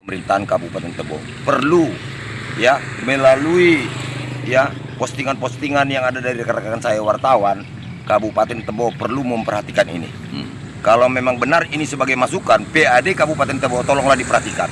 Pemerintahan Kabupaten Tebo perlu ya melalui ya postingan-postingan yang ada dari rekan-rekan saya wartawan, Kabupaten Tebo perlu memperhatikan ini. Kalau memang benar ini sebagai masukan, PAD Kabupaten Tebo tolonglah diperhatikan.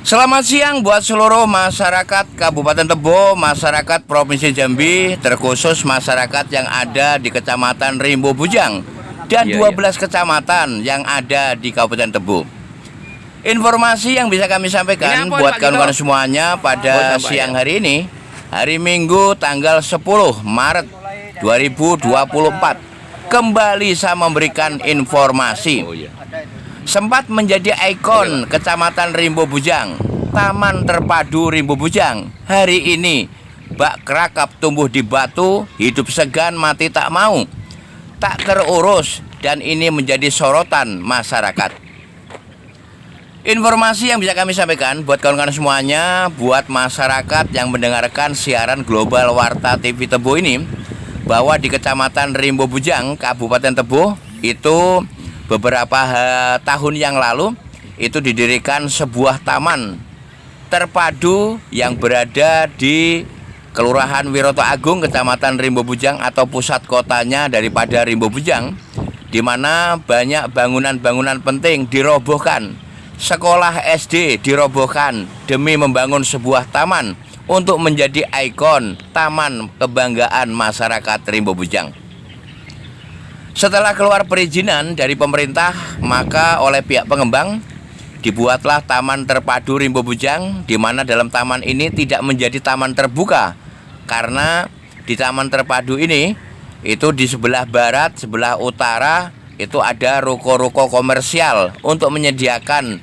Selamat siang buat seluruh masyarakat Kabupaten Tebo, masyarakat Provinsi Jambi, terkhusus masyarakat yang ada di Kecamatan Rimbo Bujang dan 12 kecamatan yang ada di Kabupaten Tebo. Informasi yang bisa kami sampaikan buat kawan-kawan semuanya pada siang hari ini, hari Minggu tanggal 10 Maret 2024, kembali saya memberikan informasi. Sempat menjadi ikon Kecamatan Rimbo Bujang, Taman Terpadu Rimbo Bujang. Hari ini bak kerakap tumbuh di batu, hidup segan mati tak mau, tak terurus, dan ini menjadi sorotan masyarakat. Informasi yang bisa kami sampaikan buat kawan-kawan semuanya, buat masyarakat yang mendengarkan siaran Global Warta TV Tebo ini, bahwa di Kecamatan Rimbo Bujang, Kabupaten Tebo itu beberapa tahun yang lalu itu didirikan sebuah taman terpadu yang berada di Kelurahan Wiroto Agung, Kecamatan Rimbo Bujang, atau pusat kotanya daripada Rimbo Bujang, di mana banyak bangunan-bangunan penting dirobohkan. Sekolah SD dirobohkan demi membangun sebuah taman untuk menjadi ikon taman kebanggaan masyarakat Rimbo Bujang. Setelah keluar perizinan dari pemerintah, maka oleh pihak pengembang dibuatlah Taman Terpadu Rimbo Bujang, di mana dalam taman ini tidak menjadi taman terbuka, karena di Taman Terpadu ini itu di sebelah barat, sebelah utara itu ada ruko-ruko komersial untuk menyediakan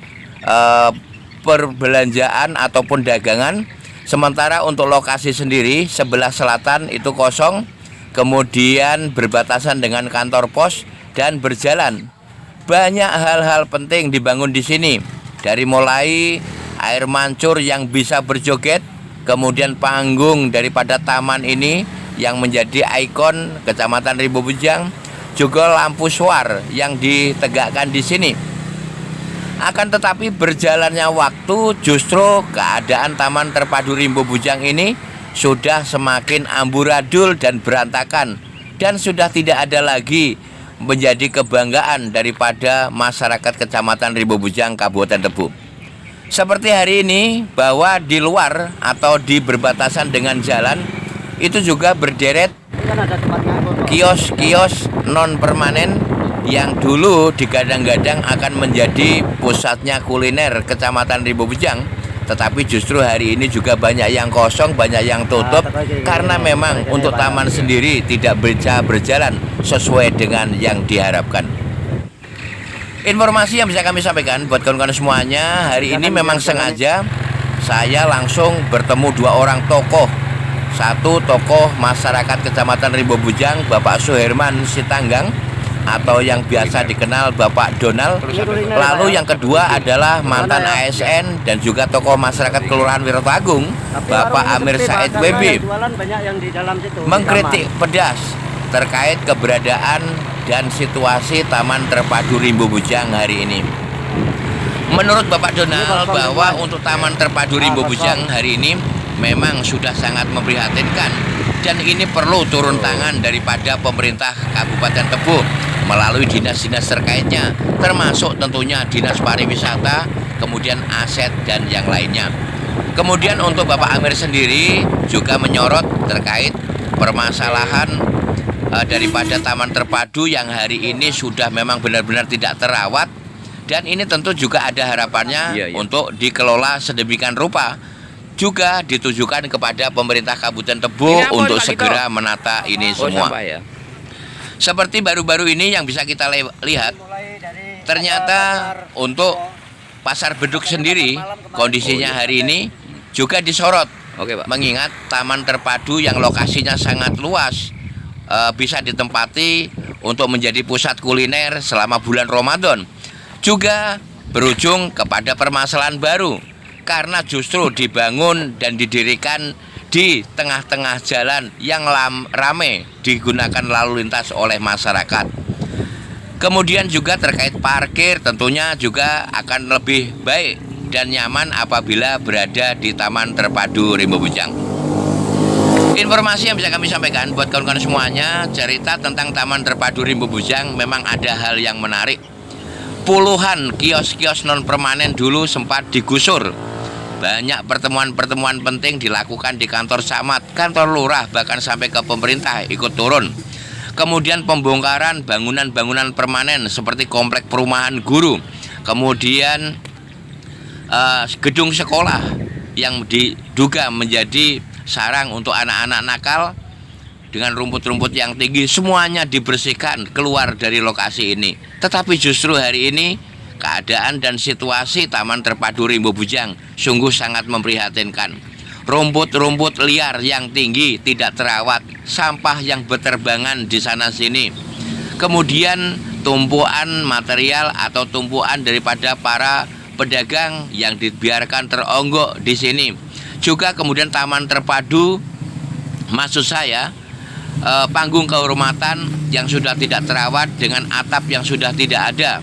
perbelanjaan ataupun dagangan. Sementara untuk lokasi sendiri sebelah selatan itu kosong, kemudian berbatasan dengan kantor pos dan berjalan. Banyak hal-hal penting dibangun di sini, dari mulai air mancur yang bisa berjoget, kemudian panggung daripada taman ini yang menjadi ikon Kecamatan Rimbo Bujang, juga lampu suar yang ditegakkan di sini. Akan tetapi berjalannya waktu, justru keadaan Taman Terpadu Rimbo Bujang ini sudah semakin amburadul dan berantakan, dan sudah tidak ada lagi menjadi kebanggaan daripada masyarakat Kecamatan Rimbo Bujang, Kabupaten Tebo. Seperti hari ini, bahwa di luar atau di berbatasan dengan jalan itu juga berderet kios-kios non permanen yang dulu digadang-gadang akan menjadi pusatnya kuliner Kecamatan Rimbo Bujang. Tetapi justru hari ini juga banyak yang kosong, banyak yang tutup, karena memang untuk taman sendiri tidak bisa berjalan sesuai dengan yang diharapkan. Informasi yang bisa kami sampaikan buat kawan-kawan semuanya, hari ini memang sengaja saya langsung bertemu dua orang tokoh. Satu tokoh masyarakat Kecamatan Rimbo Bujang, Bapak Suherman Sitanggang, atau yang biasa dikenal Bapak Donald. Lalu yang kedua adalah mantan ASN dan juga tokoh masyarakat Kelurahan Wiroto Agung, Bapak Amir Said WB, mengkritik pedas terkait keberadaan dan situasi Taman Terpadu Rimbo Bujang hari ini. Menurut Bapak Donald, bahwa untuk Taman Terpadu Rimbo Bujang hari ini memang sudah sangat memprihatinkan, dan ini perlu turun tangan daripada pemerintah Kabupaten Tebo melalui dinas-dinas terkaitnya, termasuk tentunya Dinas Pariwisata, kemudian aset dan yang lainnya. Kemudian untuk Bapak Amir sendiri juga menyorot terkait permasalahan daripada Taman Terpadu yang hari ini sudah memang benar-benar tidak terawat, dan ini tentu juga ada harapannya untuk dikelola sedemikian rupa, juga ditujukan kepada pemerintah Kabupaten Tebo untuk segera menata ini semua. Seperti baru-baru ini yang bisa kita lihat, ternyata untuk Pasar Beduk sendiri kondisinya hari ini juga disorot. Mengingat Taman Terpadu yang lokasinya sangat luas, bisa ditempati untuk menjadi pusat kuliner selama bulan Ramadan, juga berujung kepada permasalahan baru, karena justru dibangun dan didirikan di tengah-tengah jalan yang ramai digunakan lalu lintas oleh masyarakat. Kemudian juga terkait parkir tentunya juga akan lebih baik dan nyaman apabila berada di Taman Terpadu Rimba Bujang. Informasi yang bisa kami sampaikan buat kawan-kawan semuanya, cerita tentang Taman Terpadu Rimba Bujang memang ada hal yang menarik. Puluhan kios-kios non permanen dulu sempat digusur. Banyak pertemuan-pertemuan penting dilakukan di kantor camat, kantor lurah, bahkan sampai ke pemerintah ikut turun. Kemudian pembongkaran bangunan-bangunan permanen seperti komplek perumahan guru, kemudian gedung sekolah yang diduga menjadi sarang untuk anak-anak nakal dengan rumput-rumput yang tinggi, semuanya dibersihkan keluar dari lokasi ini. Tetapi justru hari ini keadaan dan situasi Taman Terpadu Rimba Bujang sungguh sangat memprihatinkan. Rumput-rumput liar yang tinggi tidak terawat, sampah yang berterbangan di sana sini. Kemudian tumpuan material atau tumpuan daripada para pedagang yang dibiarkan teronggok di sini. Juga kemudian Taman Terpadu, maksud saya panggung kehormatan yang sudah tidak terawat dengan atap yang sudah tidak ada.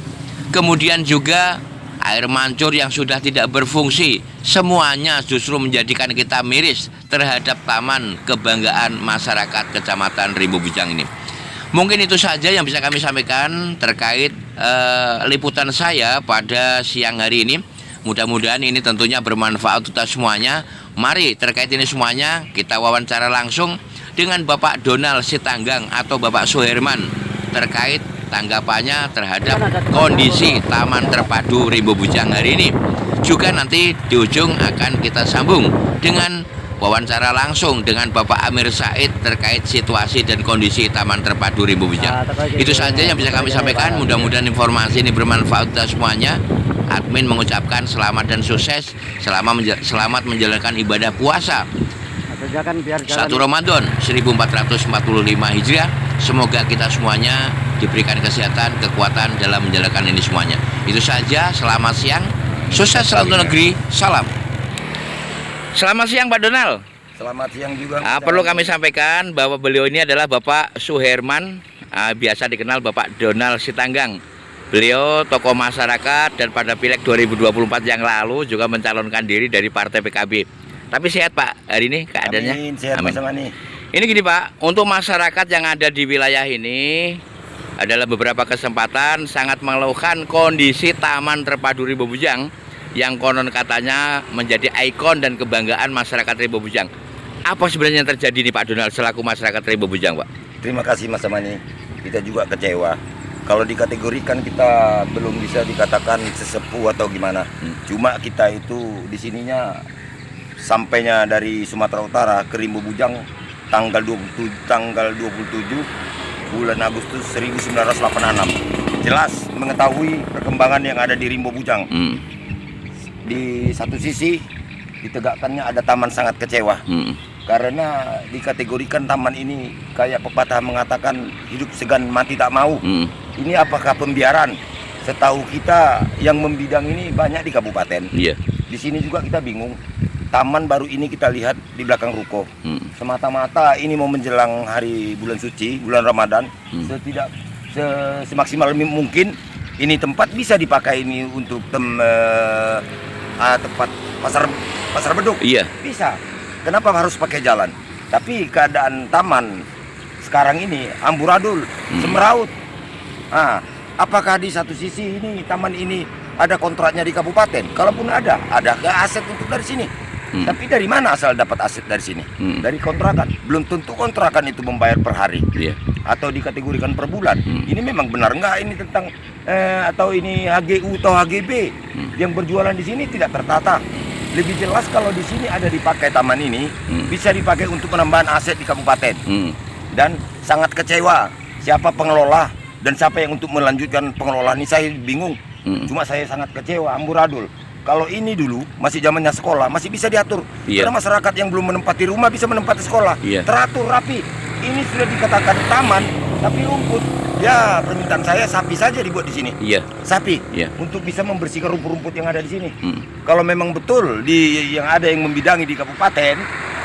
Kemudian juga air mancur yang sudah tidak berfungsi. Semuanya justru menjadikan kita miris terhadap taman kebanggaan masyarakat Kecamatan Rimba Bujang ini. Mungkin itu saja yang bisa kami sampaikan terkait liputan saya pada siang hari ini. Mudah-mudahan ini tentunya bermanfaat untuk kita semuanya. Mari terkait ini semuanya kita wawancara langsung dengan Bapak Donald Sitanggang atau Bapak Suherman terkait tanggapannya terhadap kondisi Taman Terpadu Rimba Bujang hari ini. Juga nanti di ujung akan kita sambung dengan wawancara langsung dengan Bapak Amir Said terkait situasi dan kondisi Taman Terpadu Rimba Bujang. Itu saja yang bisa kami sampaikan. Mudah-mudahan informasi ini bermanfaat untuk semuanya. Admin mengucapkan selamat dan sukses selamat menjalankan ibadah puasa 1 Ramadan 1445 Hijriah. Semoga kita semuanya diberikan kesehatan, kekuatan dalam menjalankan ini semuanya. Itu saja, selamat siang, sukses selalu negeri, salam. Selamat siang Pak Donald. Selamat siang juga. Perlu kami sampaikan bahwa beliau ini adalah Bapak Suherman, biasa dikenal Bapak Donald Sitanggang. Beliau tokoh masyarakat dan pada Pileg 2024 yang lalu juga mencalonkan diri dari Partai PKB. Tapi sehat Pak hari ini keadaannya? Amin, sehat Mas Amani. Ini gini Pak, untuk masyarakat yang ada di wilayah ini adalah beberapa kesempatan sangat mengeluhkan kondisi Taman Terpadu Rimba Bujang yang konon katanya menjadi ikon dan kebanggaan masyarakat Rimba Bujang. Apa sebenarnya yang terjadi nih Pak Donald selaku masyarakat Rimba Bujang Pak? Terima kasih Mas Amani. Kita juga kecewa. Kalau dikategorikan kita belum bisa dikatakan sesepuh atau gimana. Cuma kita itu di sininya sampainya dari Sumatera Utara ke Rimba Bujang tanggal 27 bulan Agustus 1986. Jelas mengetahui perkembangan yang ada di Rimba Bujang. Di satu sisi ditegakkannya ada taman sangat kecewa. Karena dikategorikan taman ini kayak pepatah mengatakan hidup segan mati tak mau. Ini apakah pembiaran? Setahu kita yang membidang ini banyak di kabupaten. Di sini juga kita bingung. Taman baru ini kita lihat di belakang ruko. Semata-mata ini mau menjelang hari bulan suci, bulan Ramadan. Semaksimal mungkin ini tempat bisa dipakai ini untuk tempat pasar beduk. Bisa. Kenapa harus pakai jalan? Tapi keadaan taman sekarang ini amburadul, semeraut. Apakah di satu sisi ini taman ini ada kontraknya di kabupaten? Kalaupun ada nggak aset untuk dari sini? Tapi dari mana asal dapat aset dari sini? Dari kontrakan. Belum tentu kontrakan itu membayar per hari atau dikategorikan per bulan. Ini memang benar nggak ini tentang atau ini HGU atau HGB yang berjualan di sini tidak tertata. Lebih jelas kalau di sini ada dipakai taman ini bisa dipakai untuk penambahan aset di kabupaten. Dan sangat kecewa siapa pengelola dan siapa yang untuk melanjutkan pengelolaan ini saya bingung. Cuma saya sangat kecewa amburadul. Kalau ini dulu masih zamannya sekolah masih bisa diatur. Karena masyarakat yang belum menempati rumah bisa menempati sekolah. Teratur rapi. Ini sudah dikatakan taman tapi rumput. Ya permintaan saya sapi saja dibuat di sini. Sapi untuk bisa membersihkan rumput-rumput yang ada di sini. Kalau memang betul yang ada yang membidangi di kabupaten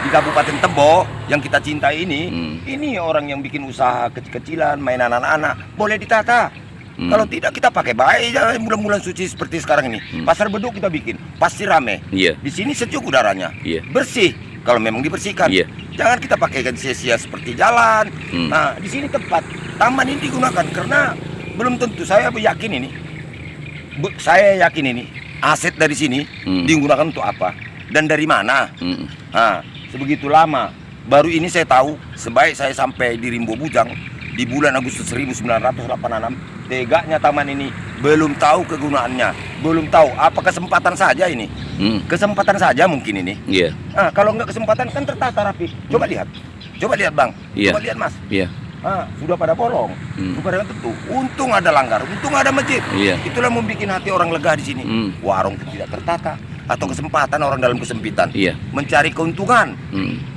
di Kabupaten Tebo yang kita cintai ini orang yang bikin usaha kecil-kecilan, mainan anak-anak, boleh ditata. Kalau tidak kita pakai baik ya, bulan-bulan suci seperti sekarang ini. Pasar Beduk kita bikin, pasti rame. Di sini sejuk udaranya, bersih. Kalau memang dibersihkan, jangan kita pakaikan sia-sia seperti jalan. Nah, di sini tempat taman ini digunakan karena belum tentu saya yakin ini. Saya yakin ini aset dari sini digunakan untuk apa dan dari mana. Nah, sebegitu lama baru ini saya tahu, sebaik saya sampai di Rimbo Bujang di bulan Agustus 1986. Tegaknya taman ini belum tahu kegunaannya, belum tahu apa kesempatan saja ini. Kesempatan saja mungkin ini. Nah, kalau nggak kesempatan kan tertata rapi. Coba lihat Bang, coba lihat Mas. Sudah pada bolong, sudah tentu. Untung ada langgar, untung ada masjid. Itulah membuat hati orang lega di sini. Warung pun tidak tertata, atau kesempatan orang dalam kesempitan mencari keuntungan.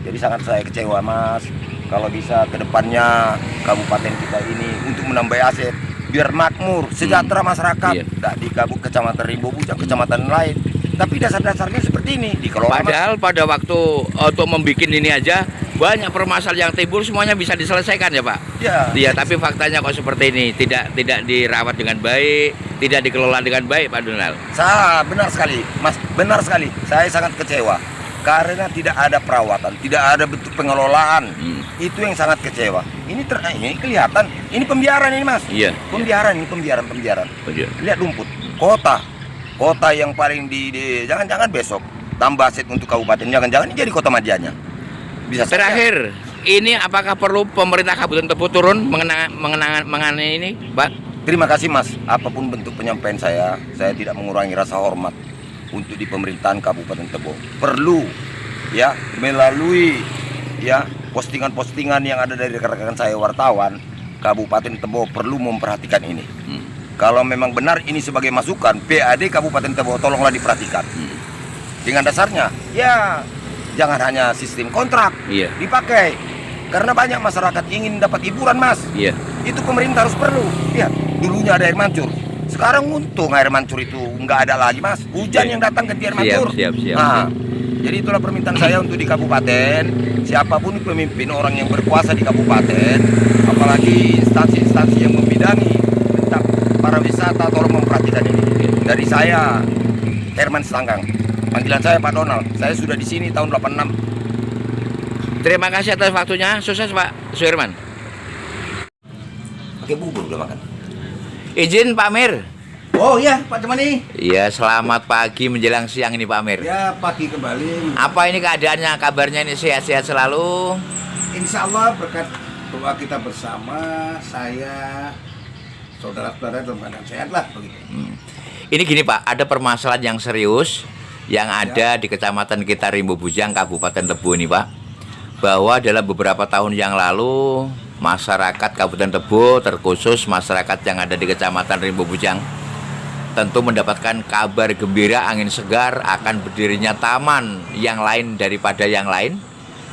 Jadi sangat saya kecewa Mas. Kalau bisa ke depannya kabupaten kita ini untuk menambah aset biar makmur, sejahtera masyarakat. Tidak di Kecamatan Rimbo Bujang, kecamatan lain. Tapi dasar-dasarnya seperti ini dikelola. Padahal pada waktu untuk membuat ini aja banyak permasalahan yang timbul, semuanya bisa diselesaikan ya Pak. Iya, tapi faktanya kok seperti ini, tidak dirawat dengan baik, tidak dikelola dengan baik Pak Donald. Benar sekali Mas, benar sekali. Saya sangat kecewa karena tidak ada perawatan, tidak ada bentuk pengelolaan. Itu yang sangat kecewa. Ini kelihatan, ini pembiaran ini Mas. Pembiaran. Lihat rumput. Kota yang paling jangan-jangan besok tambah aset untuk kabupaten, jangan-jangan ini jadi kota madianya. Bisa terakhir, ini apakah perlu pemerintah Kabupaten Tebo turun mengenai ini, Pak? Terima kasih Mas. Apapun bentuk penyampaian saya tidak mengurangi rasa hormat untuk di pemerintahan Kabupaten Tebo. Perlu ya melalui postingan-postingan yang ada dari rekan-rekan saya wartawan, Kabupaten Tebo perlu memperhatikan ini. Kalau memang benar ini sebagai masukan, PAD Kabupaten Tebo tolonglah diperhatikan. Dengan dasarnya, ya jangan hanya sistem kontrak dipakai. Karena banyak masyarakat ingin dapat hiburan Mas. Itu pemerintah harus perlu. Lihat, dulunya ada air mancur. Sekarang untung air mancur itu nggak ada lagi Mas. Hujan yang datang ganti air mancur. Nah, jadi itulah permintaan saya untuk di kabupaten. Siapapun pemimpin orang yang berkuasa di kabupaten, apalagi instansi-instansi yang membidangi tentang para wisata, tolong memperhatikan ini. Dari saya, Herman Stanggang. Panggilan saya Pak Donald. Saya sudah di sini tahun 86. Terima kasih atas waktunya. Sukses Pak Suherman. Pakai bubur udah makan. Izin Pak Amir. Oh iya Pak Cemani. Iya, selamat pagi menjelang siang ini Pak Amir. Ya pagi kembali. Apa ini keadaannya, kabarnya ini sehat-sehat selalu? Insya Allah berkat doa kita bersama, saya, saudara-saudara dalam keadaan sehat lah begitu. Ini gini Pak, ada permasalahan yang serius yang ada di kecamatan kita Rimbo Bujang, Kabupaten Tebo ini Pak. Bahwa dalam beberapa tahun yang lalu masyarakat Kabupaten Tebo, terkhusus masyarakat yang ada di kecamatan Rimbo Bujang, tentu mendapatkan kabar gembira angin segar akan berdirinya taman yang lain daripada yang lain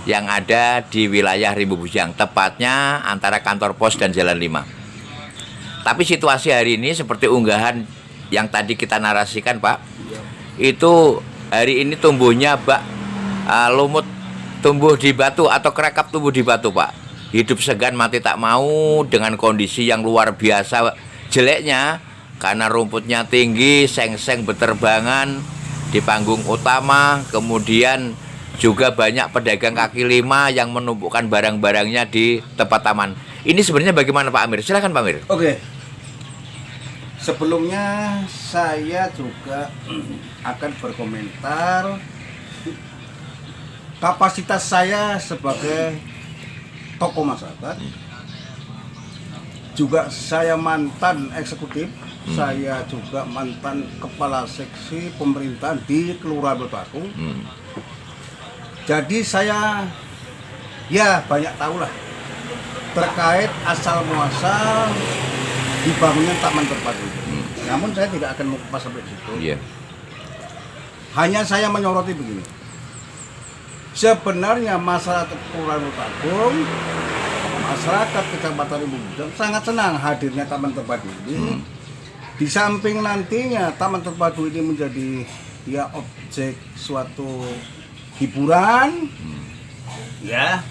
yang ada di wilayah Rimbo Bujang, tepatnya antara kantor pos dan Jalan 5. Tapi situasi hari ini seperti unggahan yang tadi kita narasikan Pak, itu hari ini tumbuhnya lumut tumbuh di batu atau kerekap tumbuh di batu Pak. Hidup segan mati tak mau dengan kondisi yang luar biasa jeleknya karena rumputnya tinggi, seng-seng berterbangan di panggung utama, kemudian juga banyak pedagang kaki lima yang menumpukkan barang-barangnya di tempat taman. Ini sebenarnya bagaimana Pak Amir? Silakan Pak Amir. Oke. Sebelumnya saya juga akan berkomentar kapasitas saya sebagai tokoh masyarakat. Juga saya mantan eksekutif, saya juga mantan kepala seksi pemerintahan di Kelurahan Berbatu. Jadi saya ya banyak tahu lah terkait asal muasal dibangunnya taman terpadu. Namun saya tidak akan mengupas sampai situ. Hanya saya menyoroti begini. Sebenarnya masyarakat Kelurahan Berbatu, masyarakat Kecamatan Rimbo Bujang sangat senang hadirnya taman terpadu ini. Di samping nantinya taman terpadu ini menjadi ya objek suatu hiburan, ya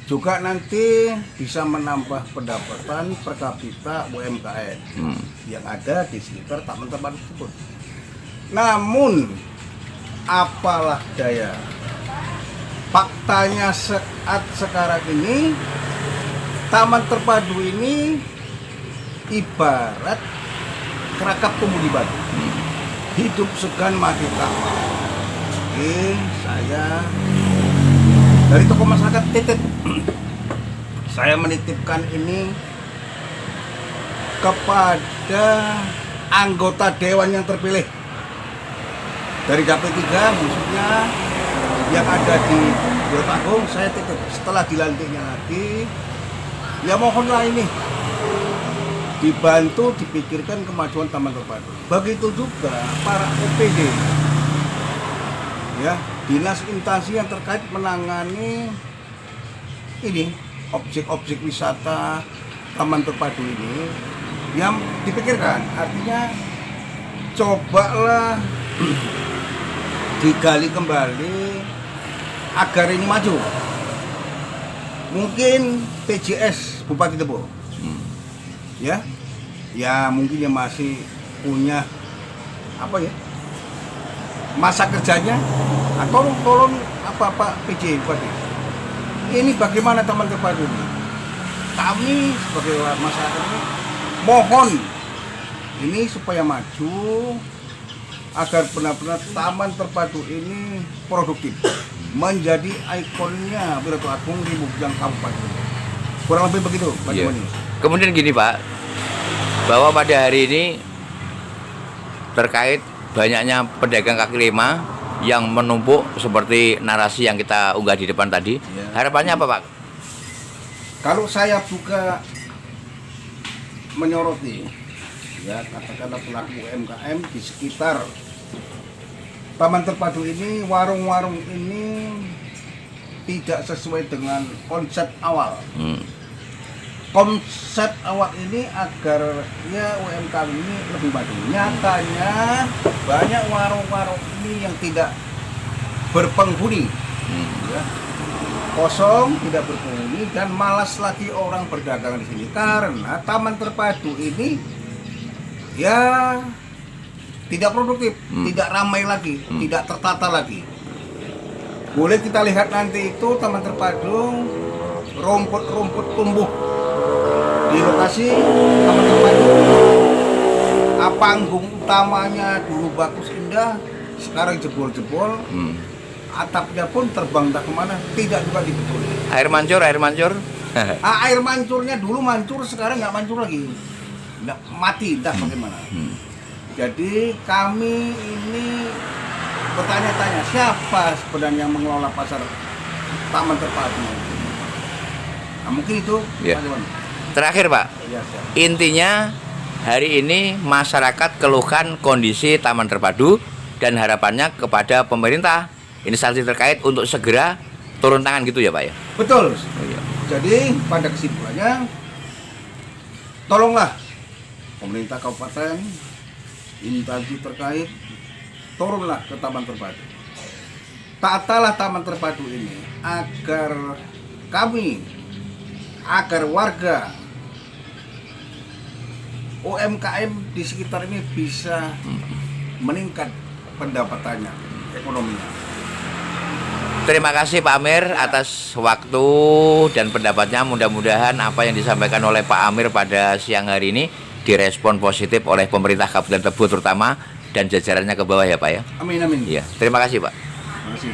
juga nanti bisa menambah pendapatan per kapita UMKM yang ada di sekitar taman terpadu tersebut. Namun apalah daya, faktanya saat sekarang ini taman terpadu ini ibarat kerakap tumbuh di batu, hidup segan mati takwa. Oke, saya dari tokoh masyarakat titip, saya menitipkan ini kepada anggota dewan yang terpilih dari KP3, maksudnya yang ada di Bulet Agung. Saya titip setelah dilantiknya lagi, ya mohonlah ini dibantu dipikirkan kemajuan taman terpadu. Begitu juga para OPD, ya, dinas instansi yang terkait menangani ini objek-objek wisata taman terpadu ini yang dipikirkan. Artinya cobalah digali kembali agar ini maju. Mungkin PJS Bupati Tebo, ya mungkin yang masih punya apa ya, masa kerjanya, atau tolong apa Pak PJ Bupati, ini bagaimana taman terpadu ini? Kami sebagai masyarakat ini mohon ini supaya maju, agar benar-benar taman terpadu ini produktif, menjadi ikonnya Bulet Agung Rimbo Bujang Kabupaten. Kurang lebih begitu Pak Iya. Jumani. Kemudian gini Pak, bahwa pada hari ini terkait banyaknya pedagang kaki lima yang menumpuk seperti narasi yang kita unggah di depan tadi, Ya. harapannya apa Pak? Kalau saya buka menyoroti, ya katakanlah pelaku UMKM di sekitar taman terpadu ini, warung-warung ini tidak sesuai dengan konsep awal. Konsep awal ini agar ya UMKM ini lebih maju. Nyatanya banyak warung-warung ini yang tidak berpenghuni, ya, kosong, tidak berpenghuni, dan malas lagi orang berdagang di sini karena taman terpadu ini ya tidak produktif, tidak ramai lagi, tidak tertata lagi. Boleh kita lihat nanti itu taman terpadu, rumput-rumput tumbuh di lokasi taman terpadu. Panggung utamanya dulu bagus indah, sekarang jebol-jebol. Atapnya pun terbang tak kemana, tidak juga dibetulin. Air mancur. Air mancurnya dulu mancur, sekarang nggak mancur lagi, nggak mati, entah bagaimana. Jadi kami ini bertanya-tanya, siapa sebenarnya yang mengelola pasar taman terpadu? Nah, mungkin itu Ya. Pak Dewan. Terakhir Pak, Ya, siap. intinya hari ini masyarakat keluhkan kondisi taman terpadu dan harapannya kepada pemerintah instansi terkait untuk segera turun tangan gitu ya Pak ya? Betul. Iya. Jadi pada kesimpulannya, tolonglah pemerintah kabupaten, instansi terkait, turunlah ke taman terpadu. Tatalah taman terpadu ini agar kami, agar warga UMKM di sekitar ini bisa meningkat pendapatannya, ekonominya. Terima kasih Pak Amir atas waktu dan pendapatnya. Mudah-mudahan apa yang disampaikan oleh Pak Amir pada siang hari ini direspon positif oleh pemerintah Kabupaten Tebo terutama dan jajarannya ke bawah ya Pak ya. Amin, amin. Iya, terima kasih Pak. Terima kasih.